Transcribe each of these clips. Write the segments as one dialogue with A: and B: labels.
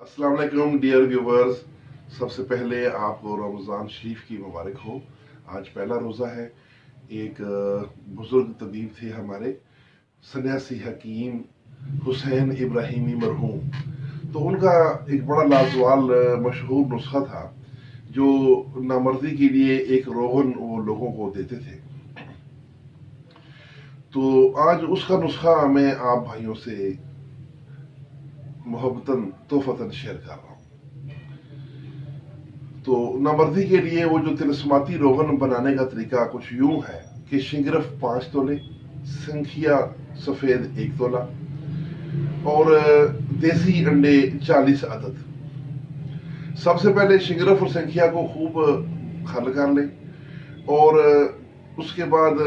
A: अस्सलाम वालेकुम dear viewers. सबसे पहले आपको रमज़ान शरीफ की मुबारक हो। आज पहला रोज़ा है। एक बुज़ुर्ग तबीब थे हमारे, सन्यासी हकीम हुसैन इब्राहिमी मरहूम। तो उनका एक बड़ा लाजवाल मशहूर नुस्खा था जो नामर्दी के लिए एक रोगन वो लोगों को देते थे। तो आज उसका नुस्खा मैं आप भाइयों से मोहब्बतन तोहफतन शेयर कर रहा हूँ। तो नामर्दी के लिए वो जो तिलस्माती रोगन बनाने का तरीका कुछ यूं है कि शिंगरफ 5 तोले, संखिया सफेद 1 तोला और देसी अंडे 40 अदद। सबसे पहले शिंगरफ और संखिया को खूब खल कर लें और उसके बाद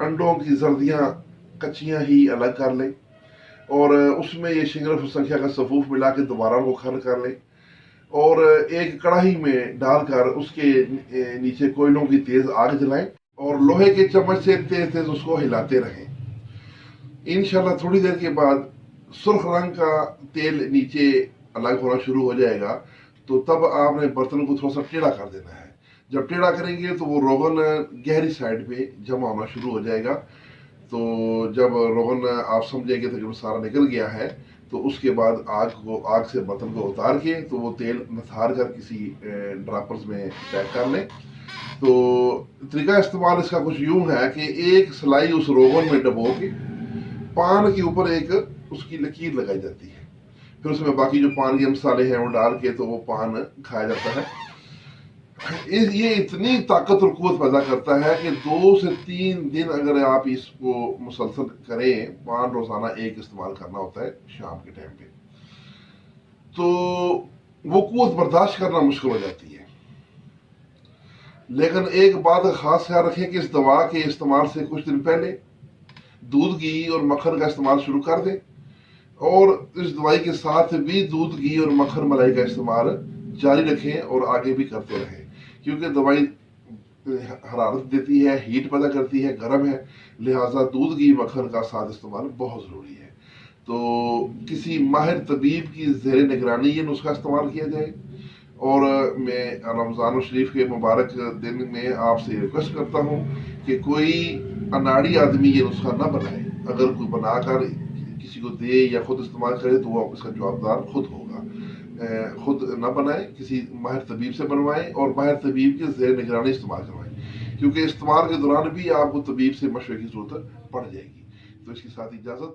A: अंडों की जर्दियां कच्चियां ही अलग कर लें और उसमें ये शिंगरफ और संखिया का सफूफ मिला के दोबारा उनको खल कर लें और एक कढ़ाई में डालकर उसके नीचे कोयलों की तेज आग जलाएं और लोहे के चम्मच से तेज तेज उसको हिलाते रहें। इंशाल्लाह थोड़ी देर के बाद सुर्ख रंग का तेल नीचे अलग होना शुरू हो जाएगा। तो तब आपने बर्तन को थोड़ा सा टेढ़ा कर देना है। जब टेढ़ा करेंगे तो वो रोगन गहरी साइड पे जमा होना शुरू हो जाएगा। तो जब रोगन आप समझेंगे तकरीबन सारा निकल गया है तो उसके बाद आग से बर्तन को उतार के तो वो तेल नथार कर किसी ड्रापर्स में पैक कर लें। तो तरीका इस्तेमाल इसका कुछ यूं है कि एक सलाई उस रोगन में डबो के पान के ऊपर एक उसकी लकीर लगाई जाती है। फिर उसमें बाकी जो पान के मसाले हैं वो डाल के तो वो पान खाया जाता है। ये इतनी ताकत और कुव्वत पैदा करता है कि 2 से 3 दिन अगर आप इसको मुसलसल करें, पान रोजाना एक इस्तेमाल करना होता है शाम के टाइम पे, तो वो कुव्वत बर्दाश्त करना मुश्किल हो जाती है। लेकिन एक बात खास ख्याल रखें कि इस दवा के इस्तेमाल से कुछ दिन पहले दूध, घी और मक्खन का इस्तेमाल शुरू कर दें और इस दवाई के साथ भी दूध, घी और मक्खन मलाई का इस्तेमाल जारी रखें और आगे भी करते रहें, क्योंकि दवाई हरारत देती है, हीट पैदा करती है, गर्म है, लिहाजा दूध, घी, मक्खन का साथ इस्तेमाल बहुत ज़रूरी है। तो किसी माहिर तबीब की ज़ेर निगरानी ये नुस्खा इस्तेमाल किया जाए। और मैं रमज़ान शरीफ के मुबारक दिन में आपसे रिक्वेस्ट करता हूँ कि कोई अनाड़ी आदमी ये नुस्खा ना बनाए। अगर कोई बनाकर किसी को दे या खुद इस्तेमाल करे तो वो इसका जवाबदार खुद होगा। खुद ना बनाए, किसी माहिर तबीब से बनवाएं और माहिर तबीब के ज़ेर निगरानी इस्तेमाल करवाएं, क्योंकि इस्तेमाल के दौरान भी आपको तबीब से मशवरे की ज़रूरत पड़ जाएगी। तो इसके साथ इजाज़त।